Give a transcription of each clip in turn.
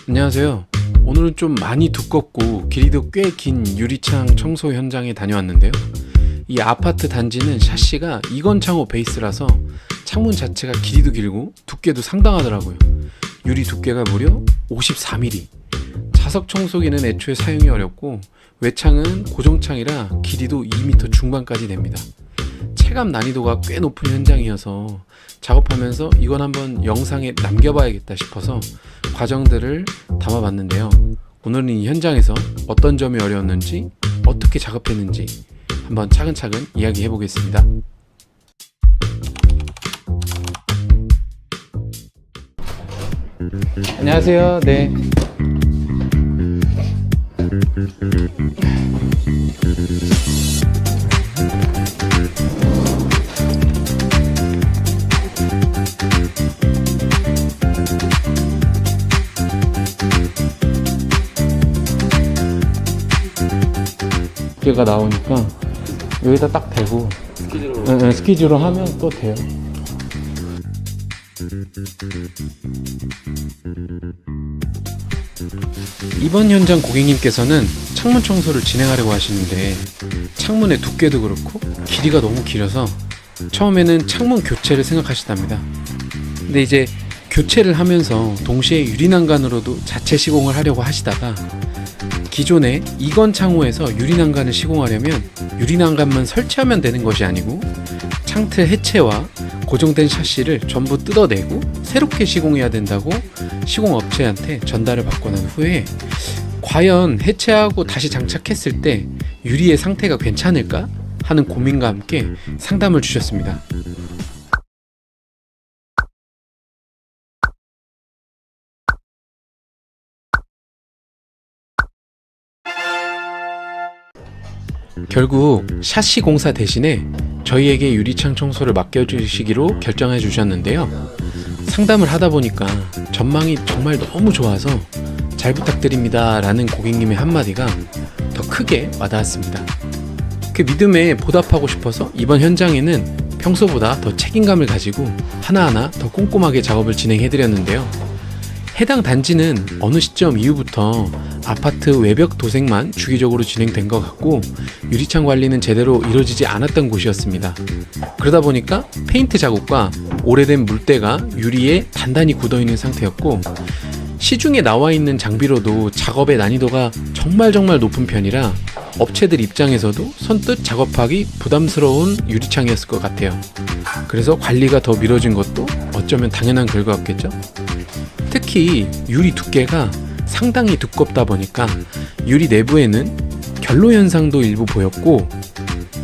안녕하세요. 오늘은 좀 많이 두껍고 길이도 꽤 긴 유리창 청소 현장에 다녀왔는데요. 이 아파트 단지는 샤시가 이건창호 베이스라서 창문 자체가 길이도 길고 두께도 상당하더라고요. 유리 두께가 무려 54mm. 자석 청소기는 애초에 사용이 어렵고 외창은 고정창이라 길이도 2m 중반까지 됩니다. 체감 난이도가 꽤 높은 현장이어서 작업하면서 이건 한번 영상에 남겨봐야겠다 싶어서 과정들을 담아봤는데요. 오늘은 이 현장에서 어떤 점이 어려웠는지, 어떻게 작업했는지 한번 차근차근 이야기해 보겠습니다. 안녕하세요. 네. 두께가 나오니까 여기다 딱 대고 스키즈로 하면 또 돼요. 이번 현장 고객님께서는 창문 청소를 진행하려고 하시는데 창문의 두께도 그렇고 길이가 너무 길어서 처음에는 창문 교체를 생각하시답니다. 근데 이제 교체를 하면서 동시에 유리난간으로도 자체 시공을 하려고 하시다가 기존에 이건창호에서 유리난간을 시공하려면 유리난간만 설치하면 되는 것이 아니고 창틀 해체와 고정된 샤시를 전부 뜯어내고 새롭게 시공해야 된다고 시공업체한테 전달을 받고 난 후에 과연 해체하고 다시 장착했을 때 유리의 상태가 괜찮을까 하는 고민과 함께 상담을 주셨습니다. 결국 샤시 공사 대신에 저희에게 유리창 청소를 맡겨주시기로 결정해 주셨는데요. 상담을 하다 보니까 전망이 정말 너무 좋아서 잘 부탁드립니다 라는 고객님의 한마디가 더 크게 와닿았습니다. 그 믿음에 보답하고 싶어서 이번 현장에는 평소보다 더 책임감을 가지고 하나하나 더 꼼꼼하게 작업을 진행해 드렸는데요. 해당 단지는 어느 시점 이후부터 아파트 외벽 도색만 주기적으로 진행된 것 같고 유리창 관리는 제대로 이루어지지 않았던 곳이었습니다. 그러다 보니까 페인트 자국과 오래된 물때가 유리에 단단히 굳어있는 상태였고 시중에 나와 있는 장비로도 작업의 난이도가 정말 높은 편이라 업체들 입장에서도 선뜻 작업하기 부담스러운 유리창이었을 것 같아요. 그래서 관리가 더 미뤄진 것도 어쩌면 당연한 결과였겠죠? 특히 유리 두께가 상당히 두껍다 보니까 유리 내부에는 결로 현상도 일부 보였고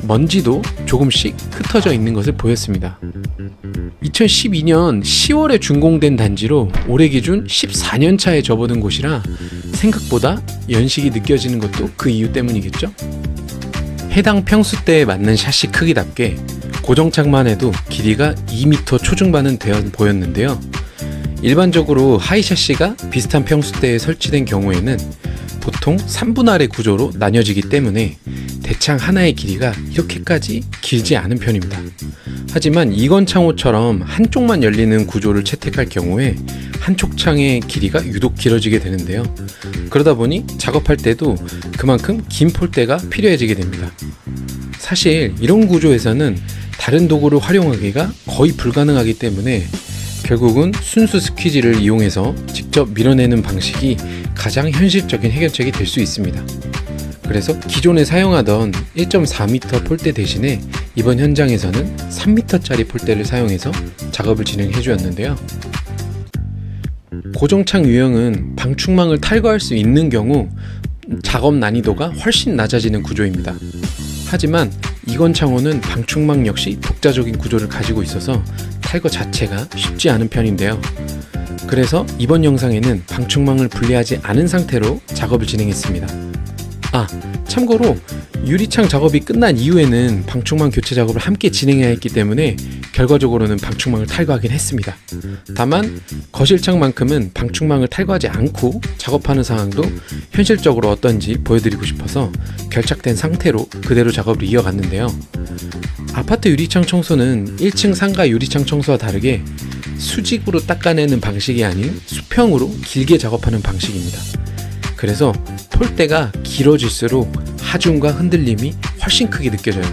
먼지도 조금씩 흩어져 있는 것을 보였습니다. 2012년 10월에 준공된 단지로 올해 기준 14년 차에 접어든 곳이라 생각보다 연식이 느껴지는 것도 그 이유 때문이겠죠? 해당 평수대에 맞는 샤시 크기답게 고정창만 해도 길이가 2m 초중반은 되어 보였는데요. 일반적으로 하이샤시가 비슷한 평수대에 설치된 경우에는 보통 3분할의 구조로 나뉘어지기 때문에 대창 하나의 길이가 이렇게까지 길지 않은 편입니다. 하지만 이건창호처럼 한쪽만 열리는 구조를 채택할 경우에 한쪽 창의 길이가 유독 길어지게 되는데요. 그러다 보니 작업할 때도 그만큼 긴 폴대가 필요해지게 됩니다. 사실 이런 구조에서는 다른 도구를 활용하기가 거의 불가능하기 때문에 결국은 순수 스퀴즈를 이용해서 직접 밀어내는 방식이 가장 현실적인 해결책이 될 수 있습니다. 그래서 기존에 사용하던 1.4m 폴대 대신에 이번 현장에서는 3m짜리 폴대를 사용해서 작업을 진행해 주었는데요. 고정창 유형은 방충망을 탈거할 수 있는 경우 작업 난이도가 훨씬 낮아지는 구조입니다. 하지만 이건창호는 방충망 역시 독자적인 구조를 가지고 있어서 탈거 자체가 쉽지 않은 편인데요. 그래서 이번 영상에는 방충망을 분리하지 않은 상태로 작업을 진행했습니다. 참고로 유리창 작업이 끝난 이후에는 방충망 교체 작업을 함께 진행해야 했기 때문에 결과적으로는 방충망을 탈거하긴 했습니다. 다만 거실창만큼은 방충망을 탈거하지 않고 작업하는 상황도 현실적으로 어떤지 보여드리고 싶어서 결착된 상태로 그대로 작업을 이어갔는데요. 아파트 유리창 청소는 1층 상가 유리창 청소와 다르게 수직으로 닦아내는 방식이 아닌 수평으로 길게 작업하는 방식입니다. 그래서 폴대가 길어질수록 하중과 흔들림이 훨씬 크게 느껴져요.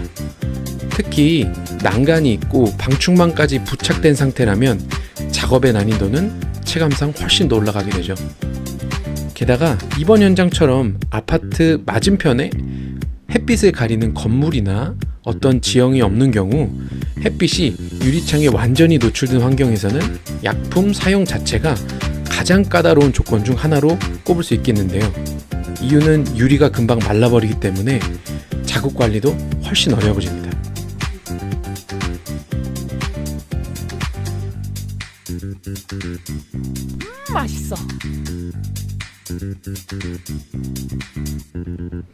특히 난간이 있고 방충망까지 부착된 상태라면 작업의 난이도는 체감상 훨씬 더 올라가게 되죠. 게다가 이번 현장처럼 아파트 맞은편에 햇빛을 가리는 건물이나 어떤 지형이 없는 경우 햇빛이 유리창에 완전히 노출된 환경에서는 약품 사용 자체가 가장 까다로운 조건 중 하나로 꼽을 수 있겠는데요. 이유는 유리가 금방 말라버리기 때문에 자국 관리도 훨씬 어려워집니다. 맛있어.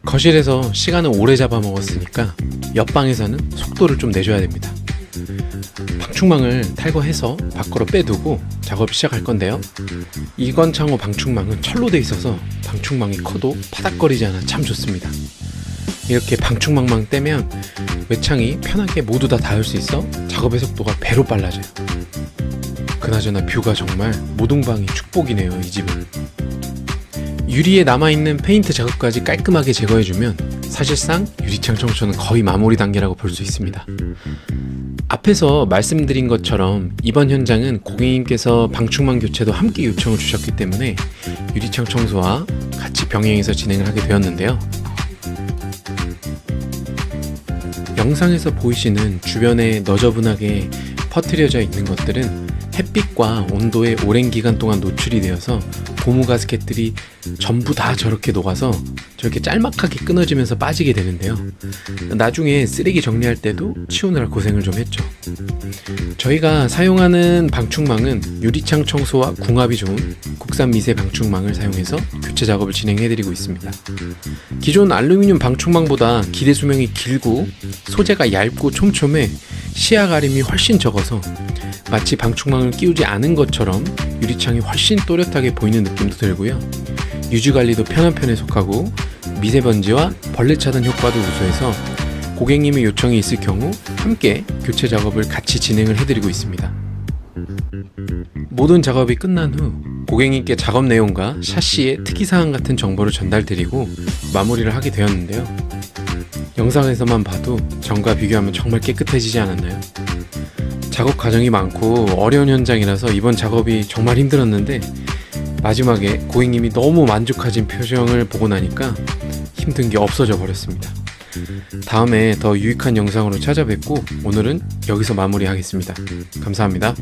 거실에서 시간을 오래 잡아먹었으니까 옆방에서는 속도를 좀 내줘야 됩니다. 방충망을 탈거해서 밖으로 빼두고 작업을 시작할 건데요. 이건창호 방충망은 철로 돼 있어서 방충망이 커도 파닥거리지 않아 참 좋습니다. 이렇게 방충망만 떼면 외창이 편하게 모두 다 닿을 수 있어 작업의 속도가 배로 빨라져요. 그나저나 뷰가 정말 모동방이 축복이네요. 이 집은. 유리에 남아있는 페인트 자국까지 깔끔하게 제거해주면 사실상 유리창 청소는 거의 마무리 단계라고 볼 수 있습니다. 앞에서 말씀드린 것처럼 이번 현장은 고객님께서 방충망 교체도 함께 요청을 주셨기 때문에 유리창 청소와 같이 병행해서 진행을 하게 되었는데요. 영상에서 보이시는 주변에 너저분하게 퍼뜨려져 있는 것들은 햇빛과 온도에 오랜 기간 동안 노출이 되어서 고무 가스켓들이 전부 다 저렇게 녹아서 저렇게 짤막하게 끊어지면서 빠지게 되는데요. 나중에 쓰레기 정리할 때도 치우느라 고생을 좀 했죠. 저희가 사용하는 방충망은 유리창 청소와 궁합이 좋은 국산 미세 방충망을 사용해서 교체 작업을 진행해드리고 있습니다. 기존 알루미늄 방충망보다 기대 수명이 길고 소재가 얇고 촘촘해 시야 가림이 훨씬 적어서 마치 방충망을 끼우지 않은 것처럼 유리창이 훨씬 또렷하게 보이는 느낌도 들고요. 유지관리도 편한 편에 속하고 미세먼지와 벌레 차단 효과도 우수해서 고객님의 요청이 있을 경우 함께 교체 작업을 같이 진행을 해드리고 있습니다. 모든 작업이 끝난 후 고객님께 작업 내용과 샤시의 특이사항 같은 정보를 전달드리고 마무리를 하게 되었는데요. 영상에서만 봐도 전과 비교하면 정말 깨끗해지지 않았나요? 작업 과정이 많고 어려운 현장이라서 이번 작업이 정말 힘들었는데 마지막에 고객님이 너무 만족하신 표정을 보고 나니까 힘든 게 없어져 버렸습니다. 다음에 더 유익한 영상으로 찾아뵙고 오늘은 여기서 마무리하겠습니다. 감사합니다.